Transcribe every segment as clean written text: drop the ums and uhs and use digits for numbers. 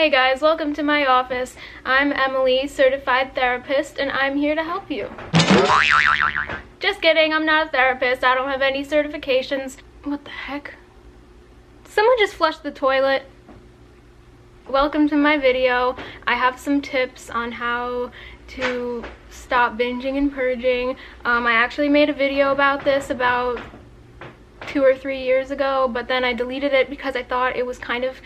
Hey guys, welcome to my office. I'm Emily, certified therapist, and I'm here to help you. Just kidding, I'm not a therapist. I don't have any certifications. What the heck? Someone just flushed the toilet. Welcome to my video. I have some tips on how to stop binging and purging. I actually made a video about this about 2 or 3 years ago, but then I deleted it because I thought it was kind of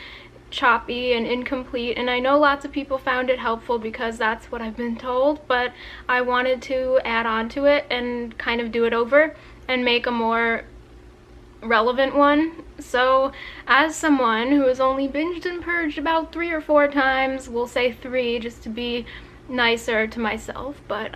choppy and incomplete, and I know lots of people found it helpful because that's what I've been told, but I wanted to add on to it and kind of do it over and make a more relevant one. So as someone who has only binged and purged about 3 or 4 times, we'll say 3 just to be nicer to myself, but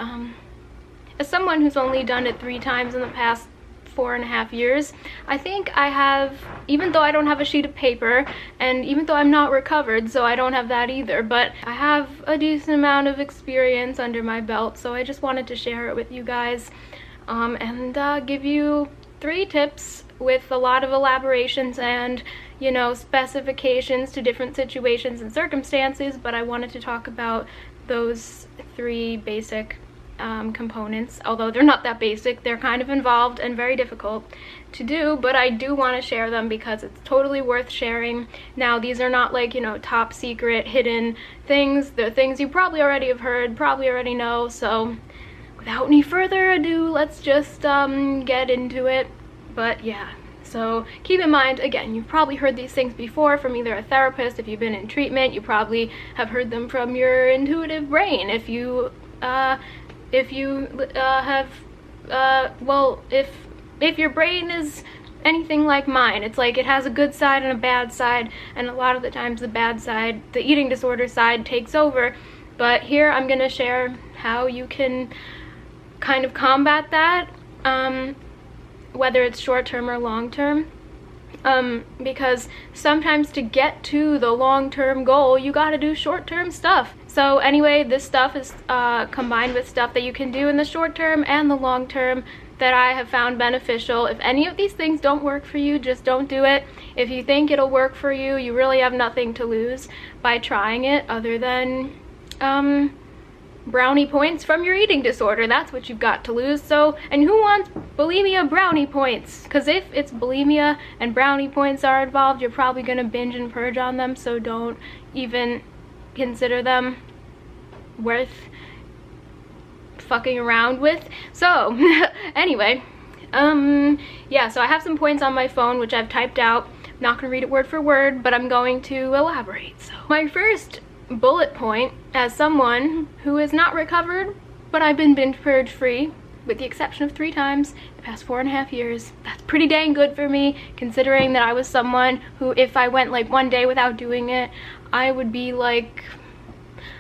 as someone who's only done it 3 times in the past 4.5 years, I think I have, even though I don't have a sheet of paper, and even though I'm not recovered, so I don't have that either, but I have a decent amount of experience under my belt, so I just wanted to share it with you guys and give you 3 tips with a lot of elaborations and, you know, specifications to different situations and circumstances, but I wanted to talk about those 3 basic components. Although they're not that basic, they're kind of involved and very difficult to do, but I do want to share them because it's totally worth sharing. Now, these are not like, you know, top secret hidden things. They're things you probably already have heard, probably already know, so without any further ado, let's just get into it. But yeah, so keep in mind, again, you've probably heard these things before from either a therapist. If you've been in treatment, you probably have heard them from your intuitive brain. If you if your brain is anything like mine, it's like it has a good side and a bad side, and a lot of the times the bad side, the eating disorder side, takes over. But here I'm gonna share how you can kind of combat that, whether it's short-term or long-term. Because sometimes to get to the long-term goal, you gotta do short-term stuff. So anyway, this stuff is combined with stuff that you can do in the short term and the long term that I have found beneficial. If any of these things don't work for you, just don't do it. If you think it'll work for you, you really have nothing to lose by trying it other than brownie points from your eating disorder. That's what you've got to lose. So, and who wants bulimia brownie points? Because if it's bulimia and brownie points are involved, you're probably gonna binge and purge on them, so don't even consider them worth fucking around with. So anyway, yeah, so I have some points on my phone which I've typed out. I'm not gonna read it word for word, but I'm going to elaborate. So my first bullet point, as someone who is not recovered, but I've been binge purge free with the exception of 3 times in the past 4.5 years. That's pretty dang good for me, considering that I was someone who, if I went like 1 day without doing it, I would be like,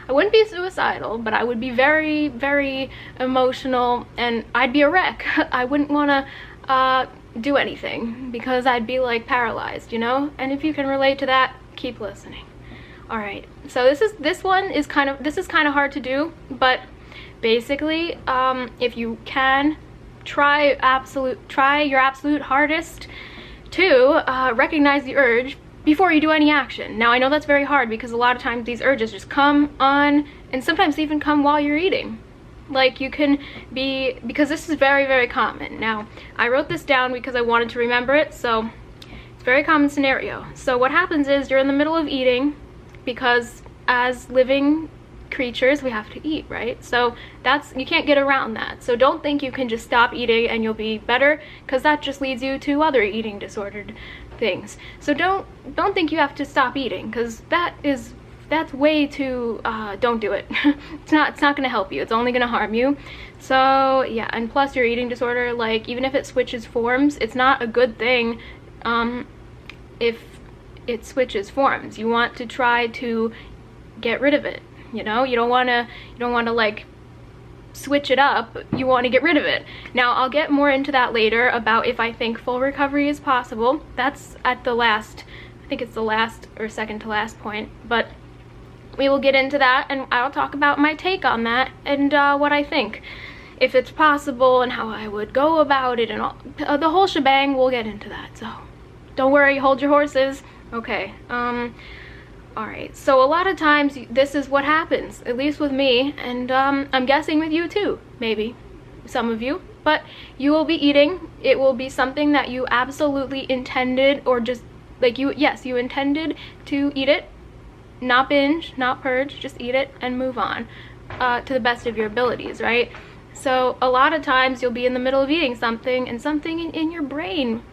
I wouldn't be suicidal, but I would be very, very emotional, and I'd be a wreck. I wouldn't want to do anything because I'd be like paralyzed, you know? And if you can relate to that, keep listening. All right, so this is kind of hard to do, but basically, if you can, try your absolute hardest to recognize the urge before you do any action. Now, I know that's very hard because a lot of times these urges just come on, and sometimes even come while you're eating. Like, you can be, because this is very, very common. Now, I wrote this down because I wanted to remember it, so it's a very common scenario. So what happens is you're in the middle of eating, because as living creatures we have to eat, right? So that's, you can't get around that. So don't think you can just stop eating and you'll be better, because that just leads you to other eating disordered things. So don't think you have to stop eating, because that's way too don't do it. it's not going to help you. It's only going to harm you. So yeah, and plus your eating disorder, like, even if it switches forms, it's not a good thing if it switches forms. You want to try to get rid of it, you know? You don't want to like switch it up, you want to get rid of it. Now, I'll get more into that later about if I think full recovery is possible. That's at the last, I think it's the last or second to last point, but we will get into that, and I'll talk about my take on that and what I think, if it's possible, and how I would go about it, and all the whole shebang. We'll get into that, so don't worry, hold your horses. Okay, Alright, so a lot of times this is what happens, at least with me, and I'm guessing with you too, maybe, some of you. But you will be eating, it will be something that you absolutely intended, or just like you intended to eat it, not binge, not purge, just eat it and move on to the best of your abilities, right? So a lot of times you'll be in the middle of eating something, and something in your brain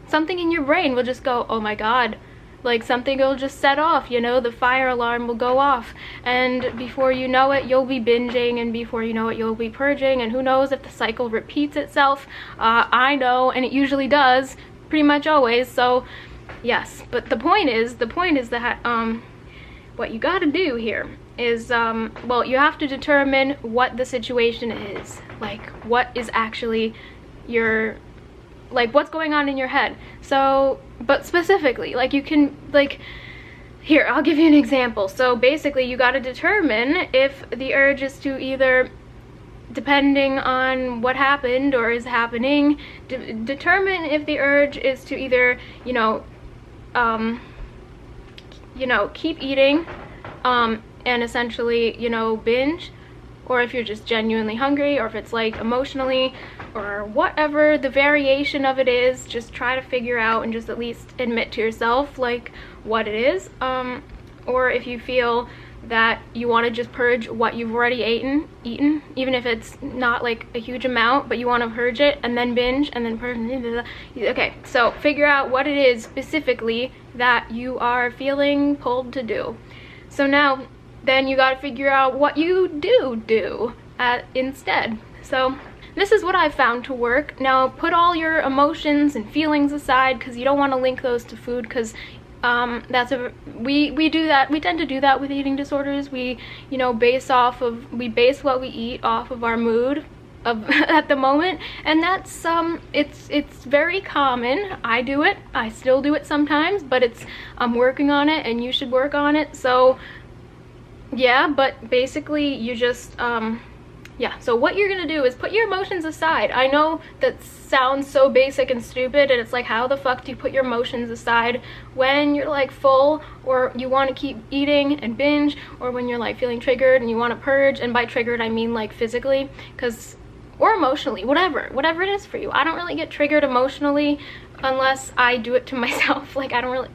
will just go, oh my god. Like, something will just set off, you know, the fire alarm will go off, and before you know it, you'll be binging, and before you know it, you'll be purging, and who knows if the cycle repeats itself. I know, and it usually does, pretty much always. So yes, but the point is that what you gotta do here is, well, you have to determine what the situation is, like what is actually your, like what's going on in your head. So, but specifically, like you can, like, here, I'll give you an example. So basically you got to determine if the urge is to either, depending on what happened or is happening, determine if the urge is to either, you know, keep eating, and essentially, you know, binge, or if you're just genuinely hungry, or if it's like emotionally, or whatever the variation of it is, just try to figure out and just at least admit to yourself like what it is. Or if you feel that you want to just purge what you've already eaten, even if it's not like a huge amount, but you want to purge it and then binge and then purge. Okay, so figure out what it is specifically that you are feeling pulled to do. So now then you got to figure out what you do instead. So this is what I've found to work. Now put all your emotions and feelings aside, because you don't want to link those to food, because we do that, we tend to do that with eating disorders. We, you know, base what we eat off of our mood of at the moment, and that's it's very common. I do it, I still do it sometimes, but I'm working on it, and you should work on it. So yeah, but basically you just yeah, so what you're gonna do is put your emotions aside. I know that sounds so basic and stupid, and it's like, how the fuck do you put your emotions aside when you're like full, or you want to keep eating and binge, or when you're like feeling triggered and you want to purge? And by triggered I mean like physically, or emotionally, whatever it is for you. I don't really get triggered emotionally unless I do it to myself. Like, I don't really,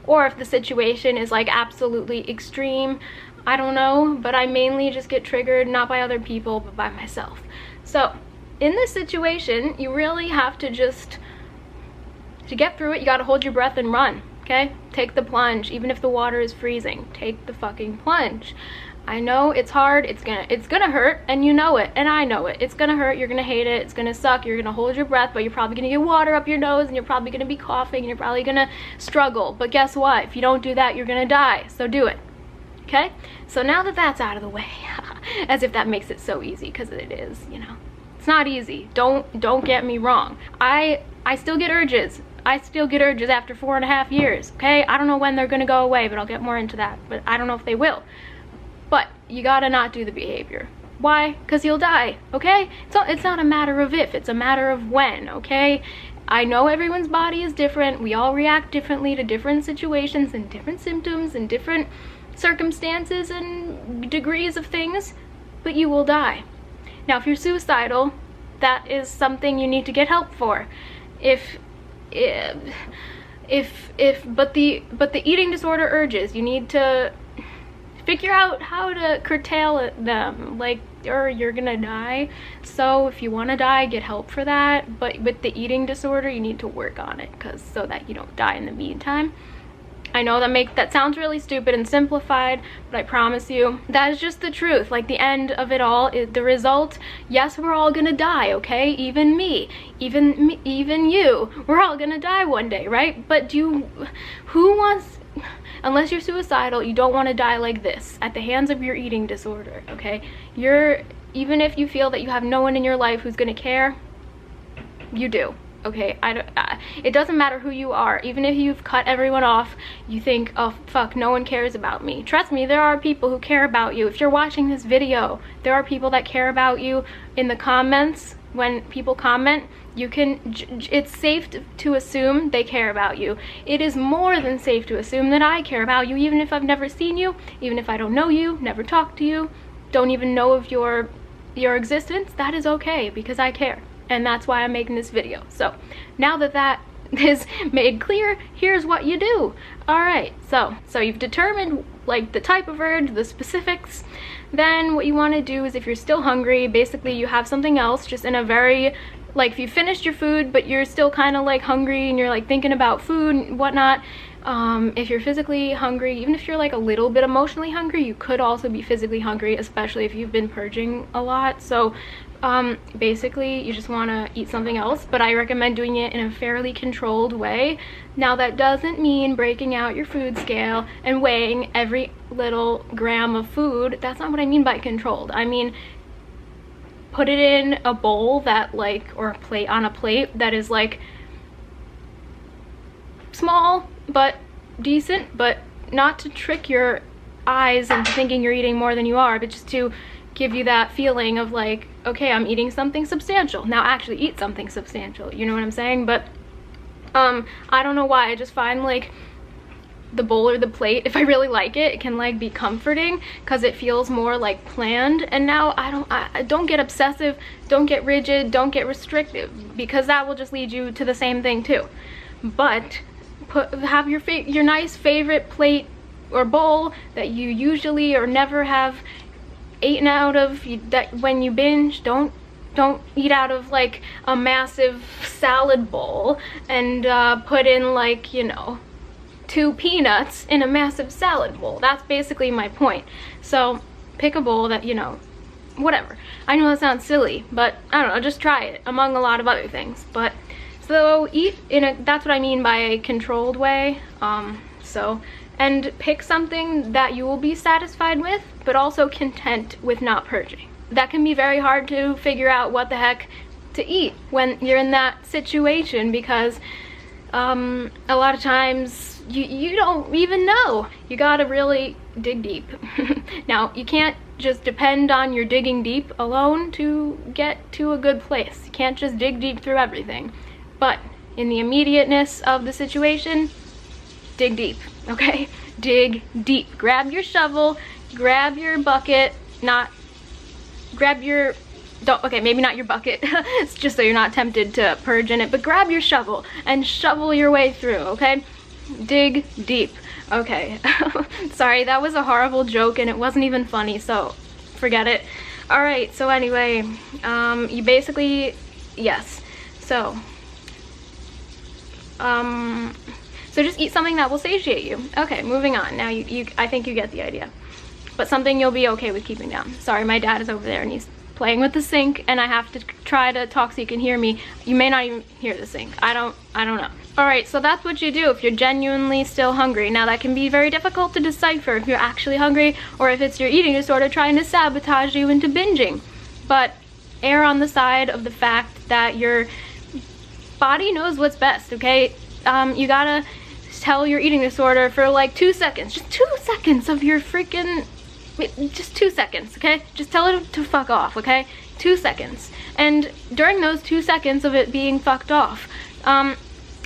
or if the situation is like absolutely extreme, I don't know, but I mainly just get triggered not by other people but by myself. So in this situation, you really have to just, to get through it, you gotta hold your breath and run, okay? Take the plunge. Even if the water is freezing, take the fucking plunge. I know it's hard, it's gonna hurt, and you know it, and I know it. It's gonna hurt, you're gonna hate it, it's gonna suck, you're gonna hold your breath, but you're probably gonna get water up your nose, and you're probably gonna be coughing, and you're probably gonna struggle. But guess what? If you don't do that, you're gonna die. So do it. Okay, so now that that's out of the way, as if that makes it so easy, because it is, you know, it's not easy. Don't get me wrong. I still get urges. I still get urges after 4.5 years. Okay, I don't know when they're gonna go away, but I'll get more into that. But I don't know if they will. But you gotta not do the behavior. Why? Because you'll die. Okay, so it's not a matter of if, it's a matter of when. Okay. I know everyone's body is different. We all react differently to different situations and different symptoms and different circumstances and degrees of things, but you will die. Now if you're suicidal, that is something you need to get help for. But the eating disorder urges, you need to figure out how to curtail them, like, or you're gonna die. So if you want to die, get help for that. But with the eating disorder, you need to work on it, so that you don't die in the meantime. I know that sounds really stupid and simplified, but I promise you that is just the truth. Like, the end of it all is the result. Yes, we're all gonna die, okay? Even me, even you, we're all gonna die one day, right? But who wants, unless you're suicidal, you don't want to die like this at the hands of your eating disorder, okay? Even if you feel that you have no one in your life who's gonna care, you do. Okay, it doesn't matter who you are. Even if you've cut everyone off, you think, oh fuck, no one cares about me. Trust me, there are people who care about you. If you're watching this video, there are people that care about you in the comments, when people comment, it's safe to assume they care about you. It is more than safe to assume that I care about you, even if I've never seen you, even if I don't know you, never talked to you, don't even know of your existence. That is okay, because I care, and that's why I'm making this video. So now that that is made clear, here's what you do. All right, so you've determined like the type of urge, the specifics. Then what you want to do is, if you're still hungry, basically you have something else, just in a very, like, if you finished your food but you're still kind of like hungry and you're like thinking about food and whatnot, if you're physically hungry, even if you're like a little bit emotionally hungry, you could also be physically hungry, especially if you've been purging a lot. So basically you just want to eat something else, but I recommend doing it in a fairly controlled way. Now that doesn't mean breaking out your food scale and weighing every little gram of food. That's not what I mean by controlled. I mean, put it in a bowl that, like, or a plate, on a plate that is like small but decent, but not to trick your eyes into thinking you're eating more than you are, but just to give you that feeling of like, okay, I'm eating something substantial. Now actually eat something substantial, you know what I'm saying? But I don't know why, I just find like the bowl or the plate, if I really like it, it can like be comforting because it feels more like planned. And now I don't get obsessive, don't get rigid, don't get restrictive, because that will just lead you to the same thing too. But have your nice favorite plate or bowl that you usually or never have eaten out of, that when you binge, don't eat out of like a massive salad bowl and put in, like, you know, 2 peanuts in a massive salad bowl. That's basically my point. So pick a bowl that, you know, whatever. I know that sounds silly, but I don't know, just try it among a lot of other things. But so eat in a, that's what I mean by a controlled way. And pick something that you will be satisfied with, but also content with not purging. That can be very hard to figure out what the heck to eat when you're in that situation, because a lot of times you don't even know. You gotta really dig deep. Now, you can't just depend on your digging deep alone to get to a good place. You can't just dig deep through everything. But in the immediateness of the situation, dig deep, okay? Dig deep. Grab your shovel, grab your bucket, okay, maybe not your bucket, it's just so you're not tempted to purge in it, but grab your shovel and shovel your way through, okay? Dig deep. Okay. Sorry, that was a horrible joke and it wasn't even funny, so forget it. All right, so anyway, you basically, yes. So just eat something that will satiate you. Okay, moving on. Now I think you get the idea. But something you'll be okay with keeping down. Sorry, my dad is over there and he's playing with the sink and I have to try to talk so you can hear me. You may not even hear the sink. I don't know. All right, so that's what you do if you're genuinely still hungry. Now that can be very difficult to decipher if you're actually hungry or if it's your eating disorder trying to sabotage you into binging. But err on the side of the fact that your body knows what's best, okay? You gotta tell your eating disorder for like 2 seconds, just 2 seconds of your freaking, just 2 seconds, okay? Just tell it to fuck off, okay? 2 seconds. And during those 2 seconds of it being fucked off,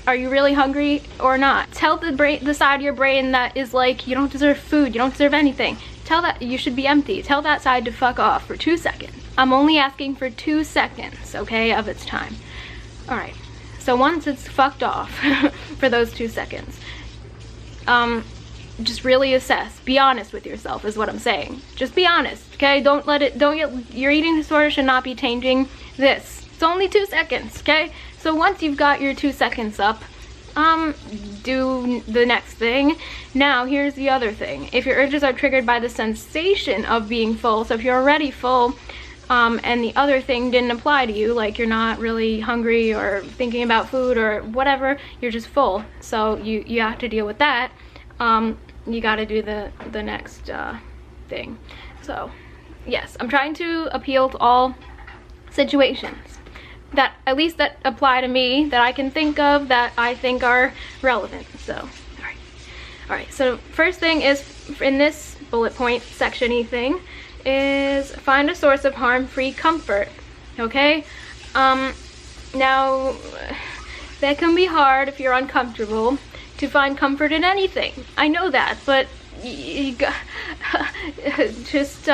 are you really hungry or not? Tell the side of your brain that is like, you don't deserve food, you don't deserve anything. Tell that you should be empty. Tell that side to fuck off for 2 seconds. I'm only asking for 2 seconds, okay, of its time. All right. So once it's fucked off for those 2 seconds, just really assess. Be honest with yourself is what I'm saying. Just be honest, okay? Your eating disorder should not be changing this. It's only 2 seconds, okay? So once you've got your 2 seconds up, do the next thing. Now, here's the other thing. If your urges are triggered by the sensation of being full, so if you're already full, and the other thing didn't apply to you, like you're not really hungry or thinking about food or whatever, you're just full, so you have to deal with that. You got to do the next thing. So yes, I'm trying to appeal to all situations that at least that apply to me, that I can think of, that I think are relevant. So all right, so first thing is, in this bullet point section-y thing, is find a source of harm-free comfort, okay? Now, that can be hard if you're uncomfortable to find comfort in anything. I know that, but just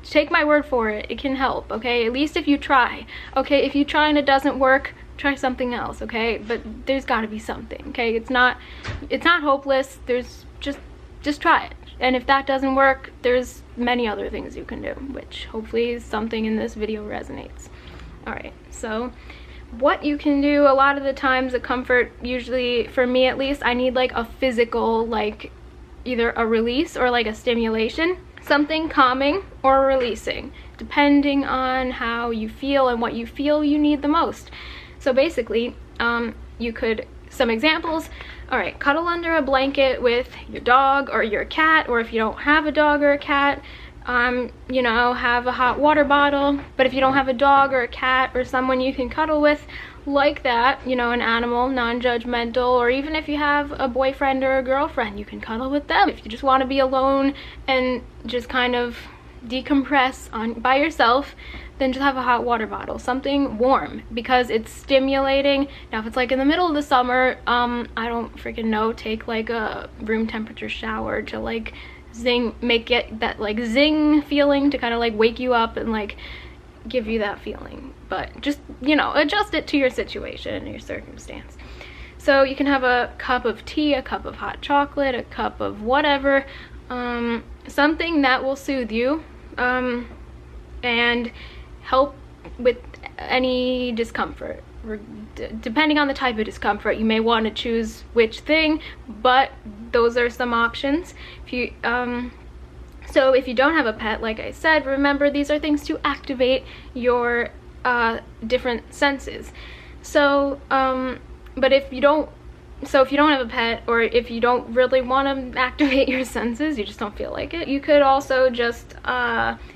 take my word for it. It can help, okay? At least if you try. Okay, if you try and it doesn't work, try something else, okay? But there's got to be something, okay? It's not hopeless. There's just try it. And if that doesn't work, there's many other things you can do, which hopefully something in this video resonates. All right, so what you can do, a lot of the times the comfort, usually for me at least, I need like a physical, like either a release or like a stimulation, something calming or releasing, depending on how you feel and what you feel you need the most. So basically, you could, some examples, all right, cuddle under a blanket with your dog or your cat, or if you don't have a dog or a cat, you know, have a hot water bottle. But if you don't have a dog or a cat or someone you can cuddle with like that, you know, an animal, non-judgmental, or even if you have a boyfriend or a girlfriend, you can cuddle with them. If you just want to be alone and just kind of decompress by yourself, then just have a hot water bottle, something warm, because it's stimulating. Now if it's like in the middle of the summer, I don't freaking know, take like a room temperature shower to like make it that like zing feeling to kind of like wake you up and like give you that feeling. But just, you know, adjust it to your situation and your circumstance. So you can have a cup of tea, a cup of hot chocolate, a cup of whatever, something that will soothe you and help with any discomfort. Depending on the type of discomfort, you may want to choose which thing, but those are some options. If you so if you don't have a pet, like I said, remember these are things to activate your different senses. So but if you don't have a pet, or if you don't really want to activate your senses, you just don't feel like it, you could also just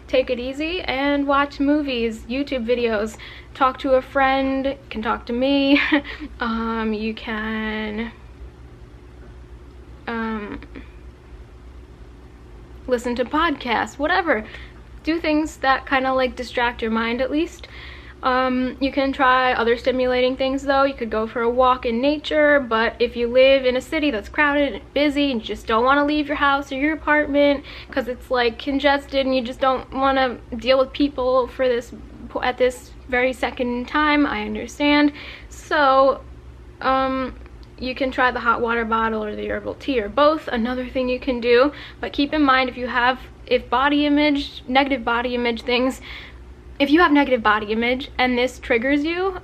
take it easy and watch movies, YouTube videos, talk to a friend, you can talk to me, you can listen to podcasts, whatever. Do things that kind of like distract your mind at least. You can try other stimulating things though. You could go for a walk in nature, but if you live in a city that's crowded and busy and you just don't want to leave your house or your apartment because it's like congested and you just don't want to deal with people for this at this very second time, I understand. So you can try the hot water bottle or the herbal tea, or both, another thing you can do. But keep in mind, if body image, negative body image things, if you have negative body image and this triggers you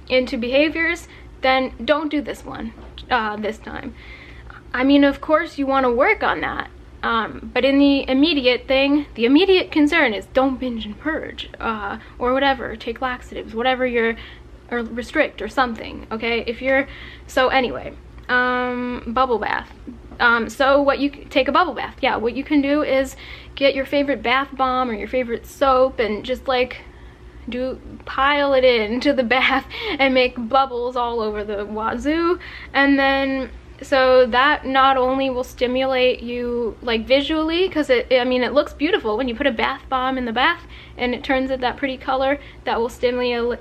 into behaviors, then don't do this one this time. I mean, of course you want to work on that, but in the immediate thing, the immediate concern is don't binge and purge, or whatever, take laxatives, whatever or restrict or something, okay? So anyway, bubble bath. So take a bubble bath. Yeah, what you can do is get your favorite bath bomb or your favorite soap and just like pile it into the bath and make bubbles all over the wazoo. And then so that not only will stimulate you like visually, because I mean it looks beautiful when you put a bath bomb in the bath and it turns it that pretty color, that will stimulate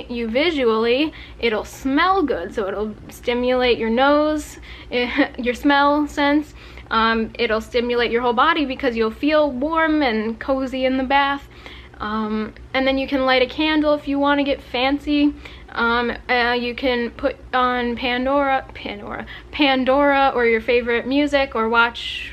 you visually. It'll smell good, so it'll stimulate your nose, your smell sense. It'll stimulate your whole body because you'll feel warm and cozy in the bath. And then you can light a candle if you want to get fancy. You can put on Pandora or your favorite music, or watch,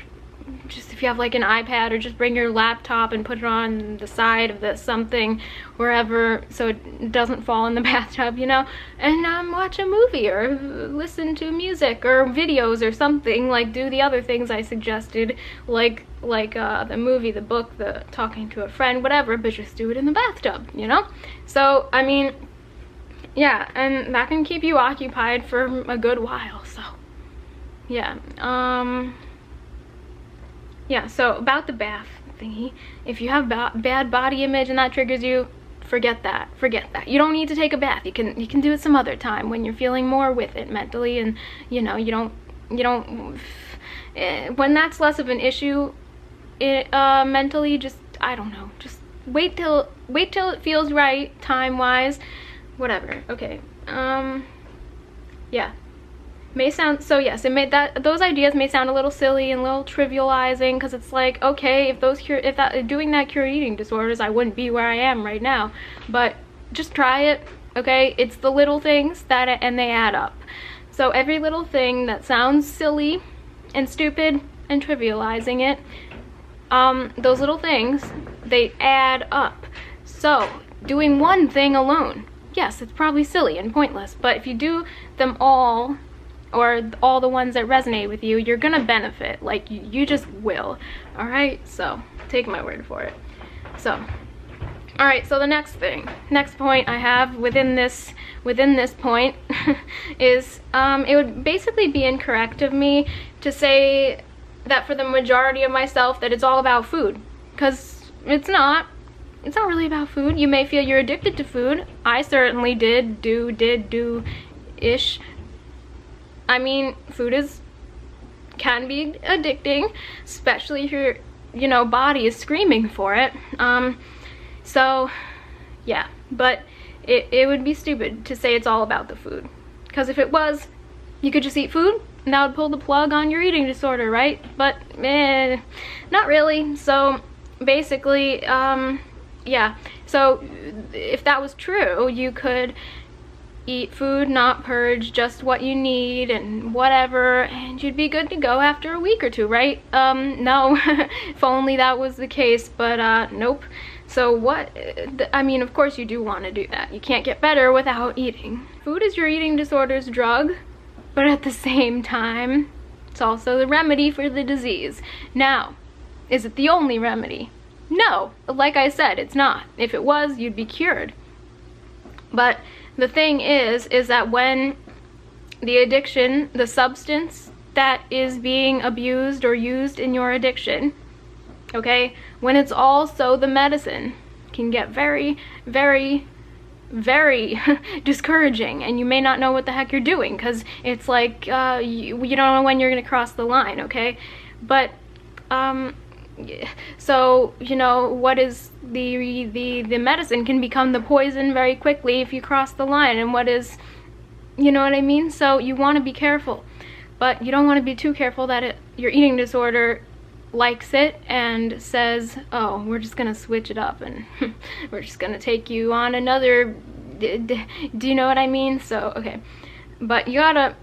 just if you have like an iPad, or just bring your laptop and put it on the side of something wherever so it doesn't fall in the bathtub, you know, and watch a movie or listen to music or videos or something. Like do the other things I suggested, like the movie, the book, the talking to a friend, whatever, but just do it in the bathtub, you know? So I mean, yeah, and that can keep you occupied for a good while. So yeah, yeah, so about the bath thingy, if you have bad body image and that triggers you, forget that. You don't need to take a bath. You can do it some other time when you're feeling more with it mentally, and you know, you don't when that's less of an issue mentally, just, I don't know, just wait till it feels right, time-wise, whatever. Okay. Yeah. May sound, so yes, those ideas may sound a little silly and a little trivializing, because it's like, okay, if doing that cured eating disorders, I wouldn't be where I am right now. But just try it, okay? It's the little things and they add up. So every little thing that sounds silly and stupid and trivializing it, those little things, they add up. So doing one thing alone, yes, it's probably silly and pointless, but if you do them all, or all the ones that resonate with you, you're gonna benefit. Like, you just will. All right, so take my word for it. So, all right, so the next point I have within this point is, it would basically be incorrect of me to say that for the majority of myself that it's all about food, because it's not. It's not really about food. You may feel you're addicted to food. I certainly do-ish. I mean, food can be addicting, especially if your, body is screaming for it. So, yeah, but it would be stupid to say it's all about the food. Because if it was, you could just eat food, and that would pull the plug on your eating disorder, right? But, not really. So, basically, yeah. So, if that was true, you could eat food, not purge, just what you need and whatever, and you'd be good to go after a week or two, right? No. If only that was the case, but nope. So I mean, of course you do want to do that. You can't get better without eating. Food is your eating disorder's drug, but at the same time, it's also the remedy for the disease. Now, is it the only remedy? No. Like I said, it's not. If it was, you'd be cured. But the thing is that when the addiction, the substance that is being abused or used in your addiction, okay, when it's also the medicine, can get very, very, very discouraging, and you may not know what the heck you're doing, because it's like, you don't know when you're gonna cross the line, okay? But, so, what is the medicine can become the poison very quickly if you cross the line, and what is, you know what I mean? So you want to be careful, but you don't want to be too careful that your eating disorder likes it and says, oh, we're just gonna switch it up and we're just gonna take you on another, do you know what I mean? So, okay, but you gotta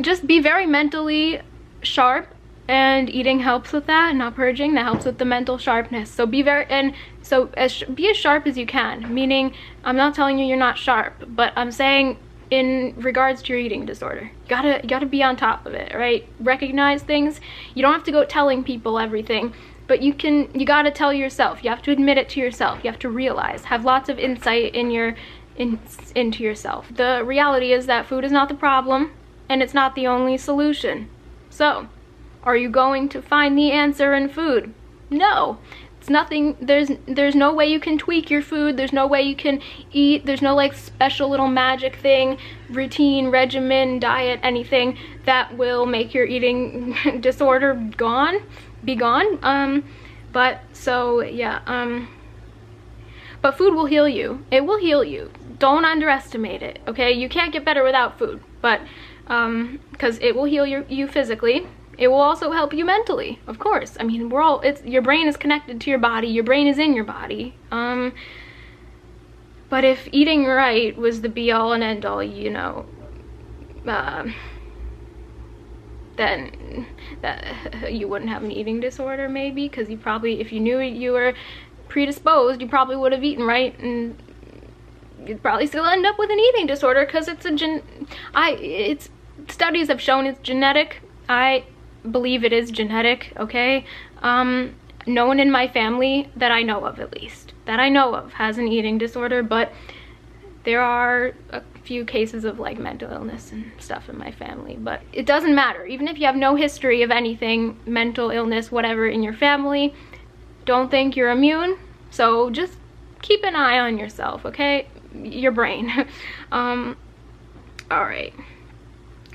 just be very mentally sharp, and eating helps with that, not purging. That helps with the mental sharpness. So be as sharp as you can, meaning I'm not telling you you're not sharp, but I'm saying in regards to your eating disorder, you gotta be on top of it, right? Recognize things. You don't have to go telling people everything, but you gotta tell yourself. You have to admit it to yourself. You have to realize, have lots of insight into yourself. The reality is that food is not the problem, and it's not the only solution. So, are you going to find the answer in food? No. It's nothing. There's no way you can tweak your food. There's no way you can eat. There's no like special little magic thing, routine, regimen, diet, anything that will make your eating disorder be gone. But so yeah, but food will heal you. It will heal you. Don't underestimate it, okay? You can't get better without food, but because it will heal you physically. It will also help you mentally, of course. I mean, your brain is connected to your body. Your brain is in your body. But if eating right was the be all and end all, then you wouldn't have an eating disorder, maybe, because you probably, if you knew you were predisposed, you probably would have eaten right, and you'd probably still end up with an eating disorder, because studies have shown it's genetic. I believe it is genetic, okay? No one in my family that I know of, at least, has an eating disorder, but there are a few cases of like mental illness and stuff in my family, but it doesn't matter. Even if you have no history of anything, mental illness, whatever, in your family, don't think you're immune, so just keep an eye on yourself, okay? Your brain. All right.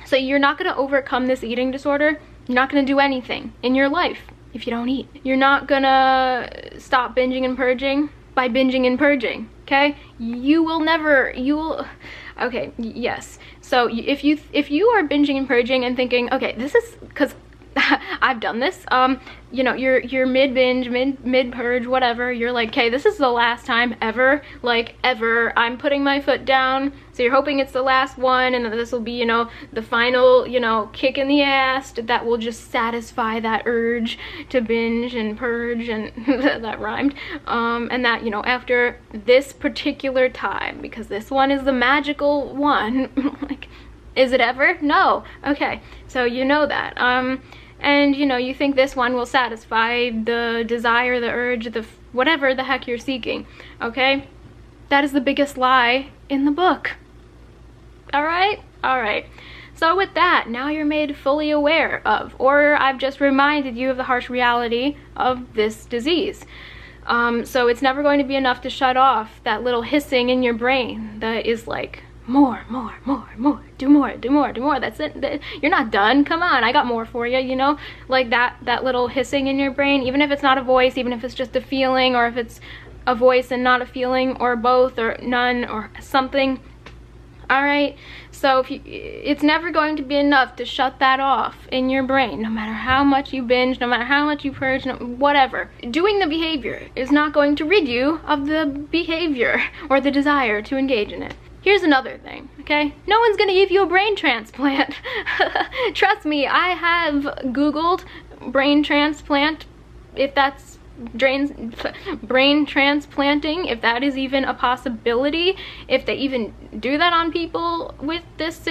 So you're not gonna overcome this eating disorder. You're not gonna do anything in your life if you don't eat. You're not gonna stop binging and purging by binging and purging, okay? You will never, okay, yes. So if you are binging and purging and thinking, okay, this is, because I've done this, you know, you're mid-binge, mid-purge, whatever, you're like, okay, this is the last time ever, like, ever, I'm putting my foot down, so you're hoping it's the last one, and this will be, you know, the final, you know, kick in the ass that will just satisfy that urge to binge and purge, and that rhymed, and that, you know, after this particular time, because this one is the magical one, like, is it ever? No. Okay, so you know that, and you know, you think this one will satisfy the desire, the urge, the whatever the heck you're seeking, okay? That is the biggest lie in the book. All right? All right. So with that, now you're made fully aware of, or I've just reminded you of the harsh reality of this disease. So it's never going to be enough to shut off that little hissing in your brain that is like, more, do more, that's it, you're not done, come on, I got more for you, you know, like that little hissing in your brain, even if it's not a voice, even if it's just a feeling, or if it's a voice and not a feeling, or both, or none, or something. All right, so it's never going to be enough to shut that off in your brain, no matter how much you binge, no matter how much you purge, whatever. Doing the behavior is not going to rid you of the behavior or the desire to engage in it. Here's another thing, okay? No one's gonna give you a brain transplant. Trust me, I have Googled brain transplant, if that's brain transplanting, if that is even a possibility, if they even do that on people with this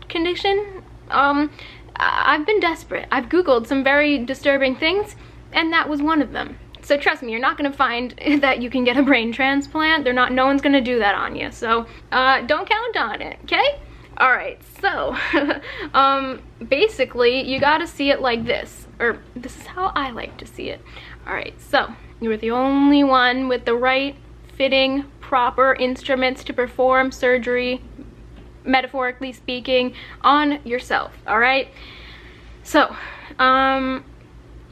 condition. I've been desperate. I've Googled some very disturbing things, and that was one of them. So trust me, you're not gonna find that you can get a brain transplant. No one's gonna do that on you. So don't count on it, okay? All right, so basically you gotta see it like this, or this is how I like to see it. All right, so you were the only one with the right fitting, proper instruments to perform surgery, metaphorically speaking, on yourself, all right? So,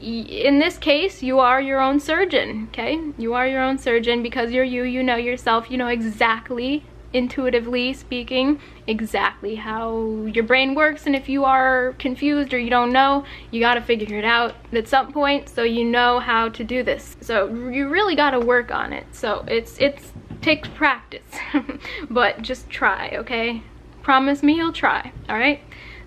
in this case, you are your own surgeon, okay? You are your own surgeon because you're you know yourself, you know exactly, intuitively speaking, exactly how your brain works, and if you are confused or you don't know, you gotta figure it out at some point so you know how to do this. So you really gotta work on it. So it takes practice, but just try, okay? Promise me you'll try, all right?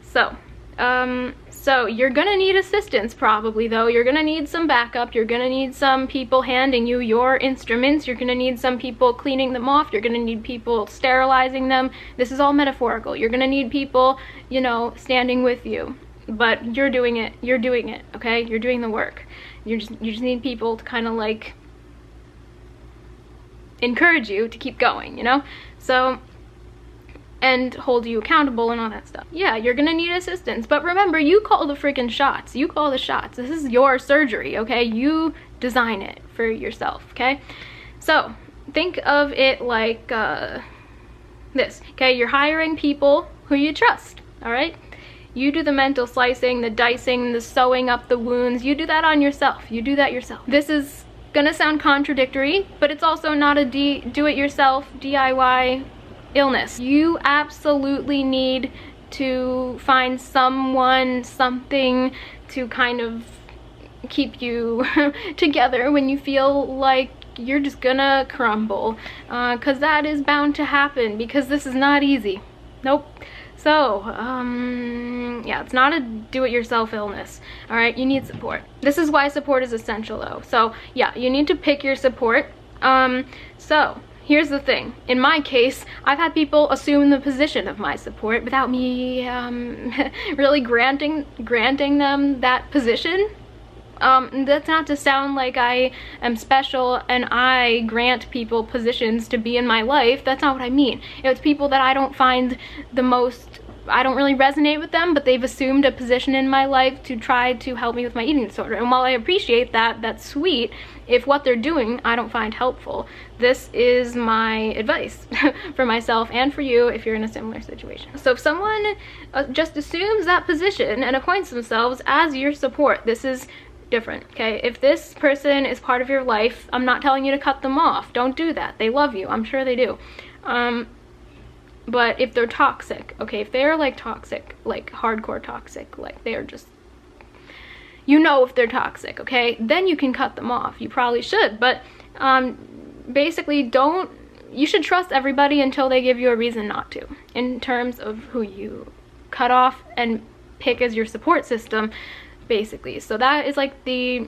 So you're gonna need assistance probably though. You're gonna need some backup. You're gonna need some people handing you your instruments. You're gonna need some people cleaning them off. You're gonna need people sterilizing them. This is all metaphorical. You're gonna need people, you know, standing with you. But you're doing it, okay? You're doing the work. You just need people to kind of like encourage you to keep going, you know? So, and hold you accountable and all that stuff. Yeah, you're gonna need assistance, but remember, you call the freaking shots. You call the shots. This is your surgery, okay? You design it for yourself, okay? So think of it like this, okay? You're hiring people who you trust, all right? You do the mental slicing, the dicing, the sewing up the wounds. You do that on yourself. You do that yourself. This is gonna sound contradictory, but it's also not a do-it-yourself, DIY illness. You absolutely need to find someone, something to kind of keep you together when you feel like you're just gonna crumble, because that is bound to happen, because this is not easy. Nope. So, yeah, it's not a do-it-yourself illness, all right? You need support. This is why support is essential, though. So, yeah, you need to pick your support. So, here's the thing. In my case, I've had people assume the position of my support without me really granting them that position. That's not to sound like I am special and I grant people positions to be in my life. That's not what I mean. It's people that I don't find the most, I don't really resonate with them, but they've assumed a position in my life to try to help me with my eating disorder. And while I appreciate that, that's sweet, if what they're doing I don't find helpful, this is my advice for myself and for you if you're in a similar situation. So if someone just assumes that position and appoints themselves as your support, this is different, okay? If this person is part of your life, I'm not telling you to cut them off. Don't do that. They love you. I'm sure they do. But if they're toxic, okay, if they're like toxic, like hardcore toxic, like they're just, you know, if they're toxic, okay, then you can cut them off. You probably should, but basically you should trust everybody until they give you a reason not to, in terms of who you cut off and pick as your support system, basically. So that is like the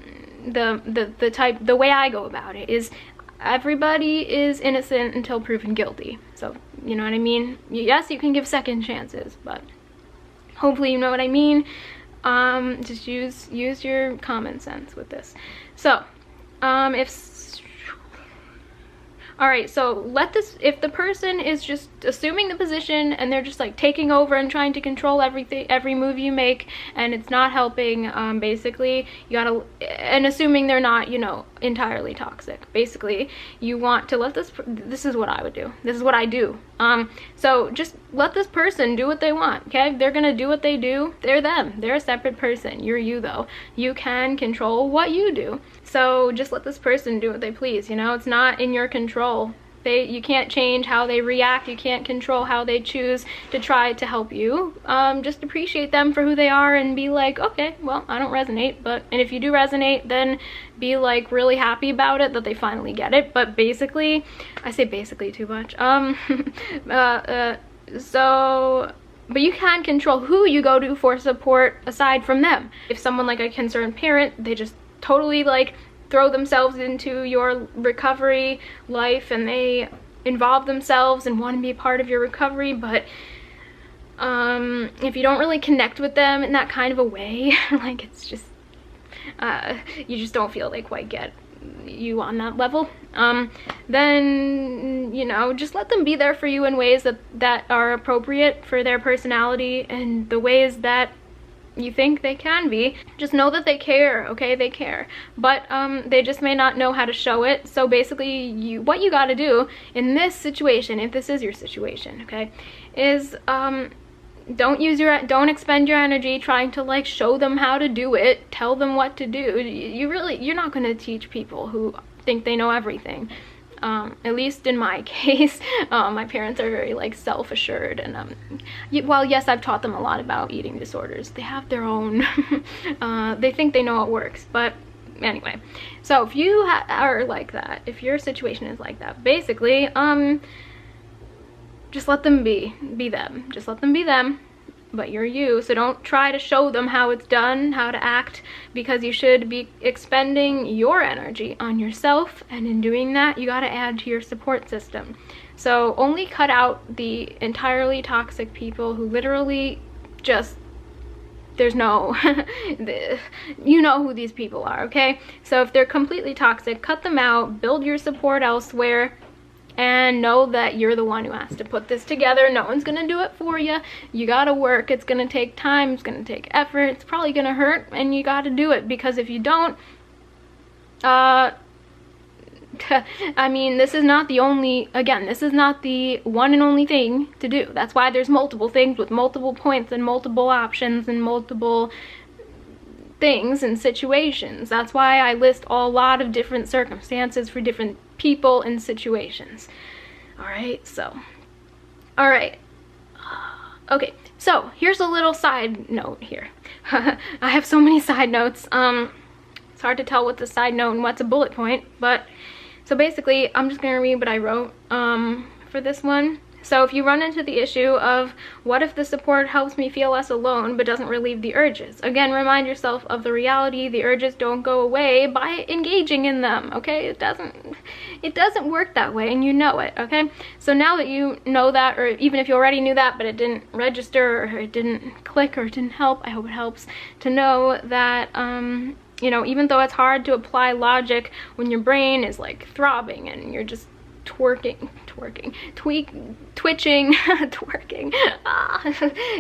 way I go about it is everybody is innocent until proven guilty. So, you know what I mean? Yes, you can give second chances, but hopefully you know what I mean. Just use your common sense with this. So, alright, so if the person is just assuming the position and they're just like taking over and trying to control everything, every move you make, and it's not helping, basically, you gotta, and assuming they're not, you know, entirely toxic, basically, you want to let this is what I would do. This is what I do. So just let this person do what they want, okay? They're gonna do what they do. They're them. They're a separate person. You're you, though. You can control what you do. So just let this person do what they please, you know? It's not in your control. You can't change how they react. You can't control how they choose to try to help you. Just appreciate them for who they are and be like, okay, well, I don't resonate, and if you do resonate, then be like really happy about it that they finally get it. But basically, I say basically too much. But you can control who you go to for support aside from them. If someone like a concerned parent, they just totally like throw themselves into your recovery life and they involve themselves and want to be a part of your recovery, but if you don't really connect with them in that kind of a way, like it's just you just don't feel they quite get you on that level, then, you know, just let them be there for you in ways that are appropriate for their personality and the ways that you think they can be. Just know that they care, okay? They care, but they just may not know how to show it. So basically, what you got to do in this situation, if this is your situation, okay, is don't expend your energy trying to like show them how to do it, tell them what to do. You're not going to teach people who think they know everything. At least in my case, my parents are very like self-assured, and while yes, I've taught them a lot about eating disorders, they have their own they think they know what works. But anyway, so if you are like that, if your situation is like that, basically just let them be them. Just let them be them, but you're you. So don't try to show them how it's done, how to act, because you should be expending your energy on yourself, and in doing that, you got to add to your support system. So only cut out the entirely toxic people who literally just, there's no, you know who these people are, okay? So if they're completely toxic, cut them out, build your support elsewhere, and know that you're the one who has to put this together. No one's gonna do it for you. You gotta work. It's gonna take time. It's gonna take effort. It's probably gonna hurt, and you gotta do it, because if you don't, I mean, this is not the only, again, this is not the one and only thing to do. That's why there's multiple things with multiple points and multiple options and multiple things and situations. That's why I list a lot of different circumstances for different people and situations. Alright, so alright, okay, so here's a little side note here. I have so many side notes. It's hard to tell what's a side note and what's a bullet point, but so basically I'm just gonna read what I wrote for this one. So if you run into the issue of, what if the support helps me feel less alone but doesn't relieve the urges? Again, remind yourself of the reality. The urges don't go away by engaging in them, okay? It doesn't work that way, and you know it, okay? So now that you know that, or even if you already knew that but it didn't register, or it didn't click, or it didn't help, I hope it helps to know that you know, even though it's hard to apply logic when your brain is like throbbing and you're just twitching, twerking,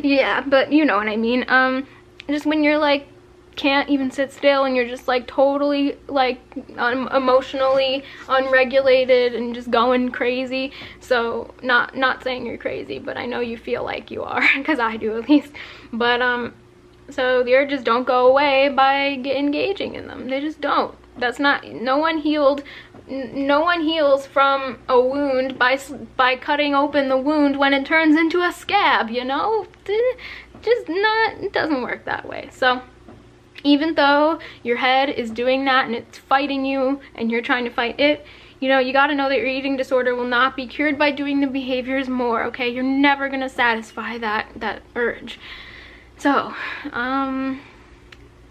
yeah, but you know what I mean. Just when you're like can't even sit still and you're just like totally like emotionally unregulated and just going crazy. So not saying you're crazy, but I know you feel like you are, because I do at least. But So the urges don't go away by engaging in them. They just don't. That's not, no one heals from a wound by cutting open the wound when it turns into a scab, you know? Just not, it doesn't work that way. So even though your head is doing that and it's fighting you and you're trying to fight it, you know, you got to know that your eating disorder will not be cured by doing the behaviors more, okay? You're never going to satisfy that urge. So,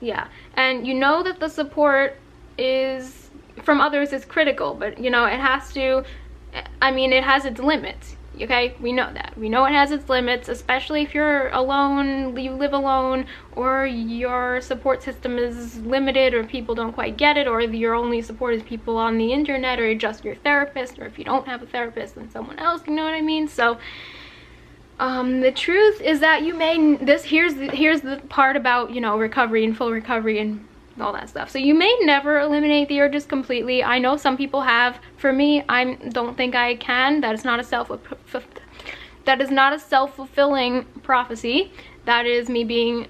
yeah. And you know that the support is from others is critical, but you know, it has to, I mean, it has its limits, okay? We know that. We know it has its limits, especially if you're alone, you live alone, or your support system is limited, or people don't quite get it, or your only support is people on the internet, or just your therapist, or if you don't have a therapist, then someone else, you know what I mean? So, the truth is that you may, here's the part about, you know, recovery and full recovery and all that stuff. So you may never eliminate the urges completely. I know some people have. For me, I don't think I can. That is not a self-fulfilling prophecy. That is me being,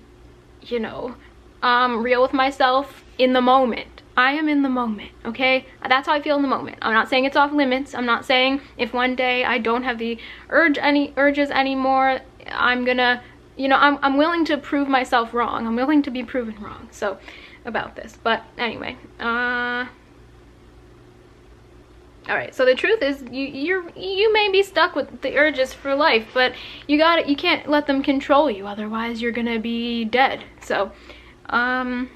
you know, real with myself in the moment. I am in the moment, okay? That's how I feel in the moment. I'm not saying it's off limits. I'm not saying if one day I don't have the urges anymore, I'm gonna, you know, I'm willing to prove myself wrong. I'm willing to be proven wrong. So about this, but anyway, all right, so the truth is you may be stuck with the urges for life, but you can't let them control you, otherwise you're gonna be dead. So all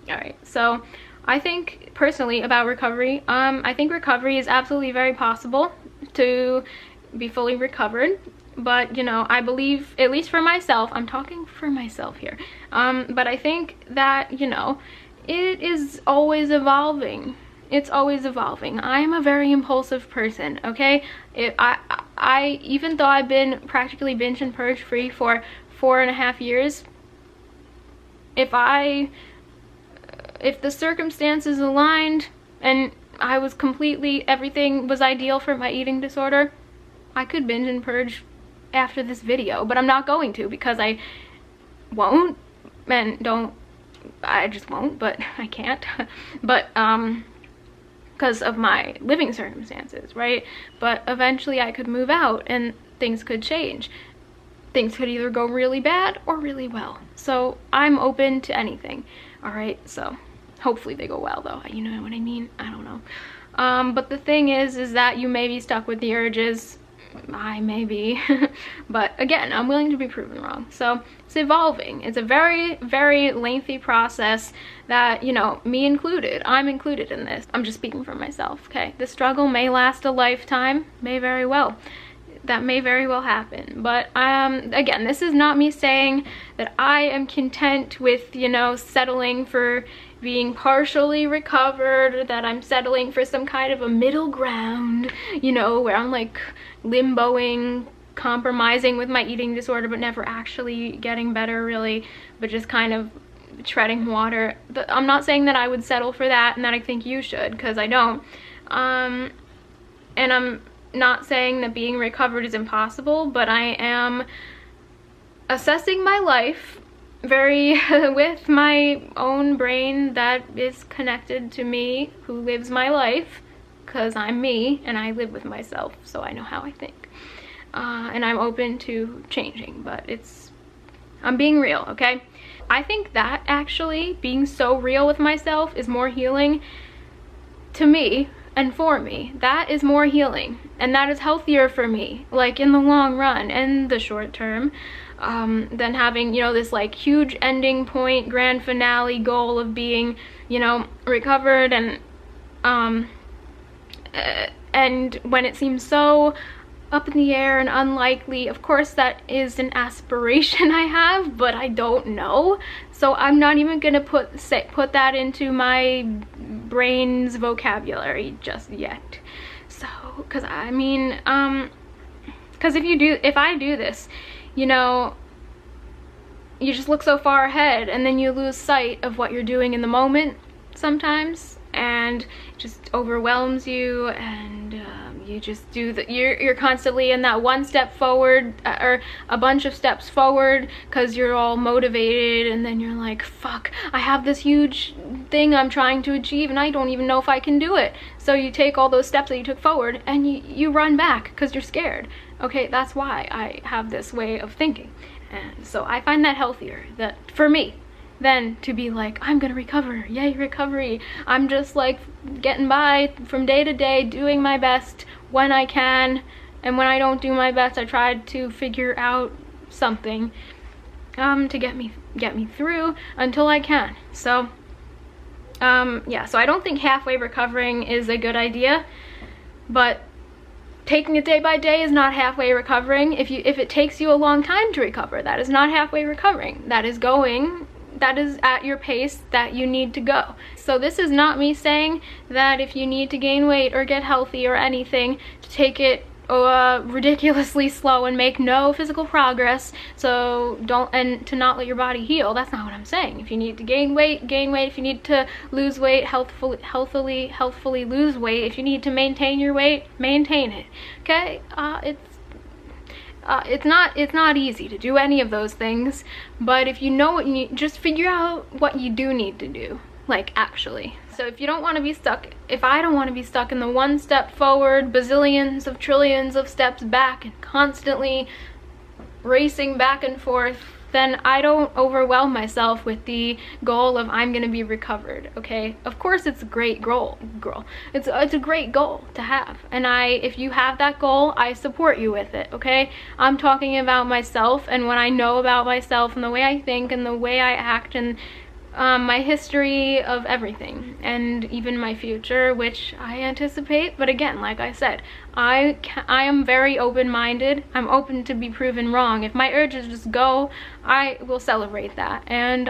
right, so I think personally about recovery, I think recovery is absolutely very possible to be fully recovered. But, you know, I believe, at least for myself, I'm talking for myself here, but I think that, you know, it is always evolving. It's always evolving. I'm a very impulsive person, okay? I even though I've been practically binge and purge free for 4.5 years, if the circumstances aligned and I was completely, everything was ideal for my eating disorder, I could binge and purge after this video, but I'm not going to, because I won't and I just won't, but I can't. But because of my living circumstances, right? But eventually I could move out and things could change. Things could either go really bad or really well. So I'm open to anything. All right, so hopefully they go well though. You know what I mean? I don't know. But the thing is that you may be stuck with the urges. I may be, but again, I'm willing to be proven wrong. So it's evolving. It's a very, very lengthy process that, you know, me included, I'm included in this. I'm just speaking for myself, okay? The struggle may last a lifetime, may very well. That may very well happen. But again, this is not me saying that I am content with, you know, settling for being partially recovered, that I'm settling for some kind of a middle ground, you know, where I'm like limboing, compromising with my eating disorder, but never actually getting better really, but just kind of treading water. I'm not saying that I would settle for that and that I think you should, because I don't. And I'm not saying that being recovered is impossible, but I am assessing my life very with my own brain that is connected to me who lives my life, because I'm me and I live with myself, so I know how I think. And I'm open to changing, but I'm being real, okay? I think that actually being so real with myself is more healing to me and for me. That is more healing, and that is healthier for me, like in the long run and the short term, than having, you know, this like huge ending point, grand finale goal of being, you know, recovered and when it seems so up in the air and unlikely. Of course that is an aspiration I have, but I don't know, so I'm not even gonna put that into my brain's vocabulary just yet. So because I mean because if I do this, you know, you just look so far ahead and then you lose sight of what you're doing in the moment sometimes, and it just overwhelms you, and you just do the, you're constantly in that one step forward, or a bunch of steps forward, because you're all motivated, and then you're like, fuck, I have this huge thing I'm trying to achieve and I don't even know if I can do it. So you take all those steps that you took forward and you run back because you're scared. Okay, that's why I have this way of thinking. And so I find that healthier, that for me, than to be like, I'm gonna recover, yay recovery. I'm just like getting by from day to day, doing my best when I can, and when I don't do my best, I try to figure out something to get me through until I can. So yeah, so I don't think halfway recovering is a good idea, but taking it day by day is not halfway recovering. If it takes you a long time to recover, that is not halfway recovering. That is at your pace that you need to go. So this is not me saying that if you need to gain weight or get healthy or anything, to take it ridiculously slow and make no physical progress, so and to not let your body heal. That's not what I'm saying. If you need to gain weight, gain weight. If you need to lose weight, healthfully lose weight. If you need to maintain your weight, maintain it. Okay, it's not easy to do any of those things, but if you know what you need, just figure out what you do need to do, like actually. So if you don't want to be stuck, if I don't want to be stuck in the one step forward, bazillions of trillions of steps back, and constantly racing back and forth, then I don't overwhelm myself with the goal of I'm gonna be recovered. Okay, of course it's a great goal, girl. It's a great goal to have, and if you have that goal, I support you with it. Okay, I'm talking about myself and what I know about myself and the way I think and the way I act, and my history of everything, and even my future, which I anticipate. But again, like I said, I am very open-minded. I'm open to be proven wrong. If my urges just go, I will celebrate that, and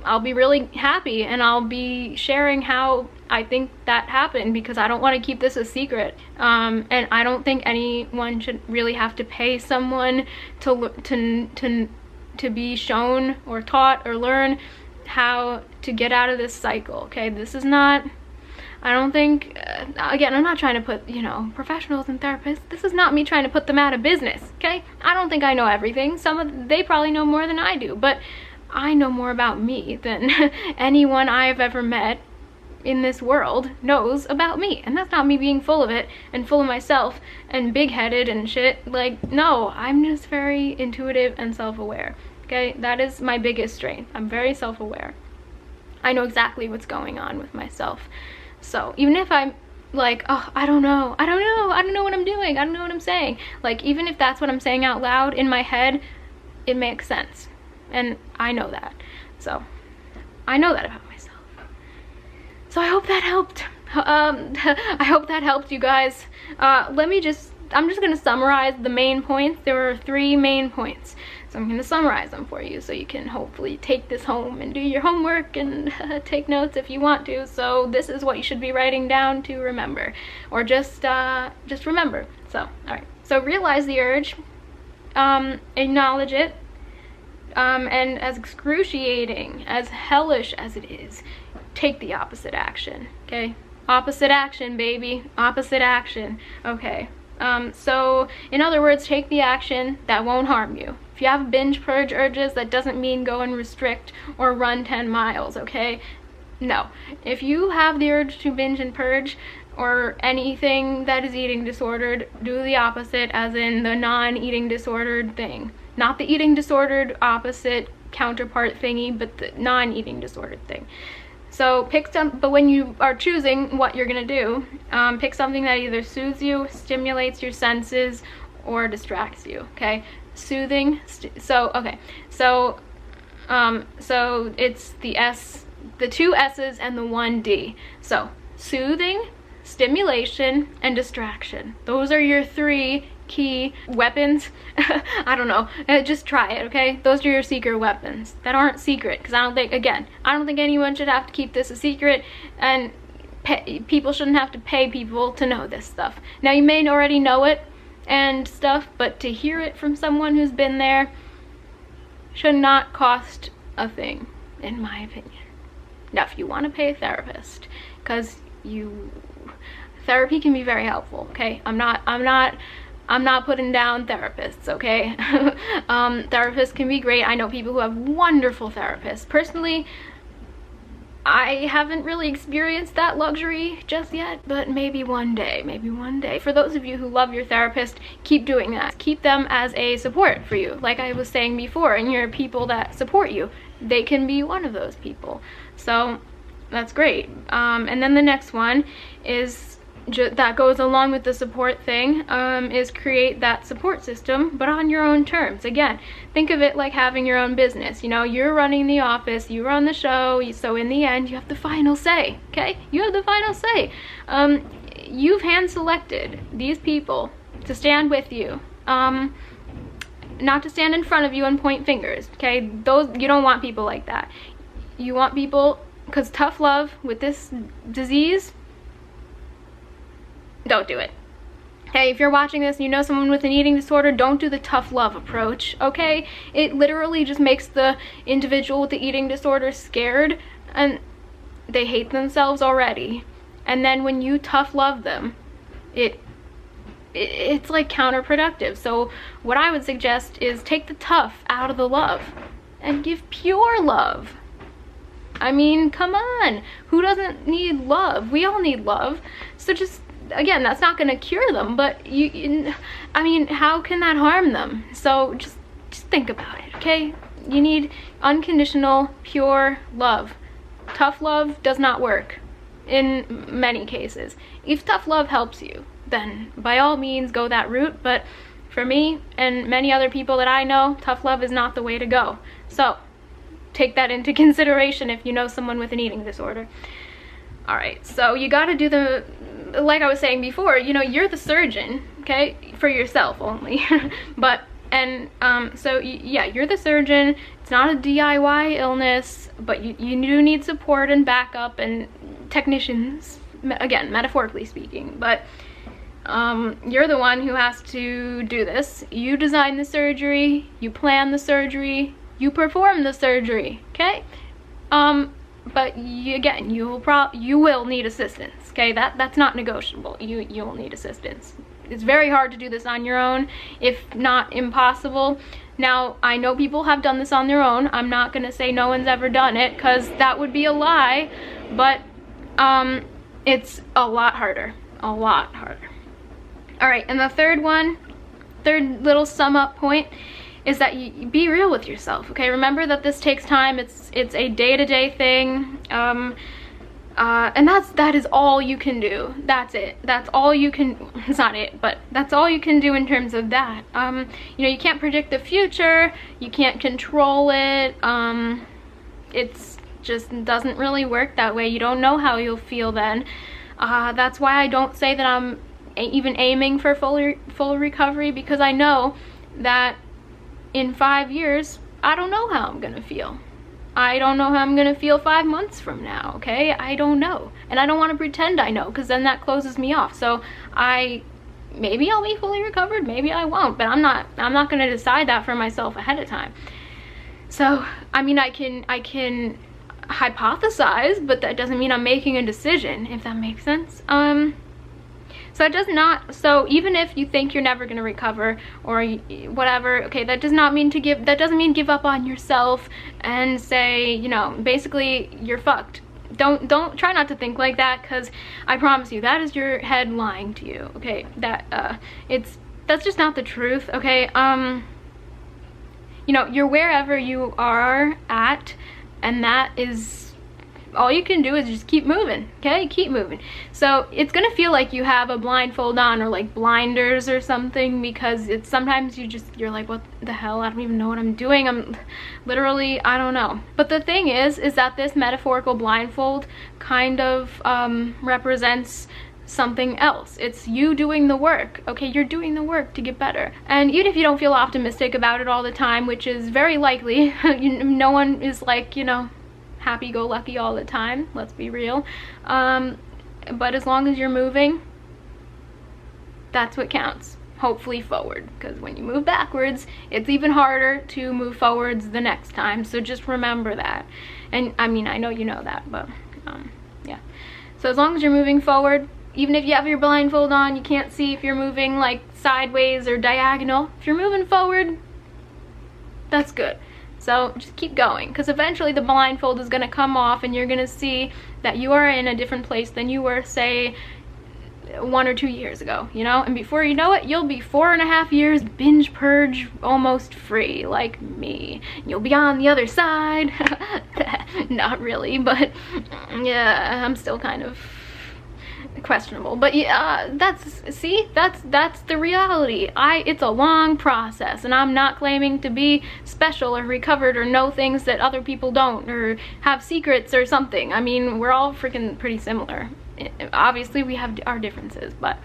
I'll be really happy, and I'll be sharing how I think that happened, because I don't want to keep this a secret, and I don't think anyone should really have to pay someone to be shown or taught or learn how to get out of this cycle. Okay, this is not, I don't think, again, I'm not trying to put, professionals and therapists, this is not me trying to put them out of business. Okay, I don't think I know everything. They probably know more than I do, but I know more about me than anyone I've ever met in this world knows about me. And that's not me being full of it and full of myself and big-headed and shit. Like, no, I'm just very intuitive and self-aware. Okay, that is my biggest strength. I'm very self-aware. I know exactly what's going on with myself. So even if I'm like, oh, I don't know what I'm doing, I don't know what I'm saying, like, even if that's what I'm saying out loud in my head, it makes sense, and I know that. So I know that about myself. So I hope that helped. I hope that helped you guys. I'm just gonna summarize the main points. There were 3 main points, so I'm gonna summarize them for you so you can hopefully take this home and do your homework and take notes if you want to. So this is what you should be writing down to remember, or just remember. So all right, so realize the urge, acknowledge it, and as excruciating, as hellish as it is, take the opposite action. Okay, opposite action, baby, opposite action. Okay, so in other words, take the action that won't harm you. If you have binge purge urges, that doesn't mean go and restrict or run 10 miles. Okay, no. If you have the urge to binge and purge or anything that is eating disordered, do the opposite, as in the non-eating disordered thing, not the eating disordered opposite counterpart thingy, but the non-eating disordered thing. So but when you are choosing what you're gonna do, pick something that either soothes you, stimulates your senses, or distracts you. Okay, soothing. So it's the 2 S's and the 1 D. So soothing, stimulation, and distraction. Those are your 3 key weapons. I don't know, just try it. Okay, those are your secret weapons that aren't secret, because I don't think anyone should have to keep this a secret, and people shouldn't have to pay people to know this stuff. Now, you may already know it and stuff, but to hear it from someone who's been there should not cost a thing, in my opinion. Now, if you want to pay a therapist because therapy can be very helpful, okay? I'm not putting down therapists, okay? Therapists can be great. I know people who have wonderful therapists. Personally, I haven't really experienced that luxury just yet, but maybe one day, maybe one day. For those of you who love your therapist, keep doing that. Keep them as a support for you. Like I was saying before, and your people that support you, they can be one of those people. So that's great. And then the next one is that goes along with the support thing, is create that support system, but on your own terms. Again, think of it like having your own business. You know, you're running the office, you run the show, so in the end, you have the final say, okay? You have the final say. You've hand-selected these people to stand with you, not to stand in front of you and point fingers, okay? You don't want people like that. You want people, because tough love with this disease, don't do it. Hey, if you're watching this and you know someone with an eating disorder, don't do the tough love approach, okay? It literally just makes the individual with the eating disorder scared, and they hate themselves already. And then when you tough love them, it's like counterproductive. So what I would suggest is take the tough out of the love and give pure love. I mean, come on. Who doesn't need love? We all need love. So just, again, that's not going to cure them, but I mean, how can that harm them? So just think about it, okay? You need unconditional, pure love. Tough love does not work in many cases. If tough love helps you, then by all means go that route, but for me and many other people that I know, tough love is not the way to go. So take that into consideration if you know someone with an eating disorder. All right, so you got to do like I was saying before, you know, you're the surgeon, okay, for yourself only. So yeah, you're the surgeon. It's not a DIY illness, but you do need support and backup and technicians, again, metaphorically speaking, but you're the one who has to do this. You design the surgery, you plan the surgery, you perform the surgery, okay? But you will need assistance, okay? That's not negotiable. You will need assistance. It's very hard to do this on your own, if not impossible. Now, I know people have done this on their own. I'm not gonna say no one's ever done it, because that would be a lie, but it's a lot harder, a lot harder. All right, and the third little sum up point is that you be real with yourself, okay? Remember that this takes time. It's a day-to-day thing, and that is all you can do. That's it. That's all you can. It's not it, but that's all you can do in terms of that. You know, you can't predict the future. You can't control it. It's just doesn't really work that way. You don't know how you'll feel then. That's why I don't say that I'm even aiming for full recovery, because I know that in 5 years, I don't know how I'm gonna feel. I don't know how I'm gonna feel 5 months from now, okay? I don't know. And I don't wanna pretend I know, because then that closes me off. So maybe I'll be fully recovered, maybe I won't, but I'm not gonna decide that for myself ahead of time. So, I mean, I can hypothesize, but that doesn't mean I'm making a decision, if that makes sense. So even if you think you're never going to recover or whatever, okay, that doesn't mean give up on yourself and say, you know, basically you're fucked. Don't try not to think like that, because I promise you that is your head lying to you, okay? That's just not the truth, okay? You know, you're wherever you are at, and that is all you can do is just keep moving, okay? Keep moving. So it's gonna feel like you have a blindfold on, or like blinders or something, because it's sometimes you're like, what the hell? I don't even know what I'm doing. I'm literally, I don't know. But the thing is that this metaphorical blindfold kind of represents something else. It's you doing the work, okay? You're doing the work to get better. And even if you don't feel optimistic about it all the time, which is very likely, no one is like, you know, happy-go-lucky all the time, let's be real, but as long as you're moving, that's what counts. Hopefully forward, because when you move backwards, it's even harder to move forwards the next time. So just remember that. And I mean, I know you know that, but yeah. So as long as you're moving forward, even if you have your blindfold on, you can't see if you're moving like sideways or diagonal. If you're moving forward, that's good. So just keep going, because eventually the blindfold is going to come off and you're going to see that you are in a different place than you were, say, 1 or 2 years ago, you know? And before you know it, you'll be 4.5 years binge purge almost free, like me. You'll be on the other side. Not really, but yeah, I'm still kind of questionable. But yeah, that's the reality. It's a long process, and I'm not claiming to be special or recovered or know things that other people don't, or have secrets or something. I mean, we're all freaking pretty similar. Obviously we have our differences, but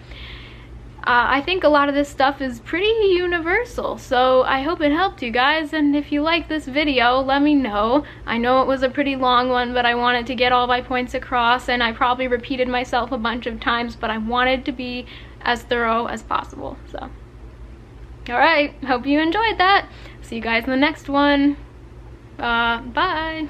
I think a lot of this stuff is pretty universal, so I hope it helped you guys. And if you like this video, let me know. I know it was a pretty long one, but I wanted to get all my points across, and I probably repeated myself a bunch of times, but I wanted to be as thorough as possible. So alright, hope you enjoyed that. See you guys in the next one. Bye.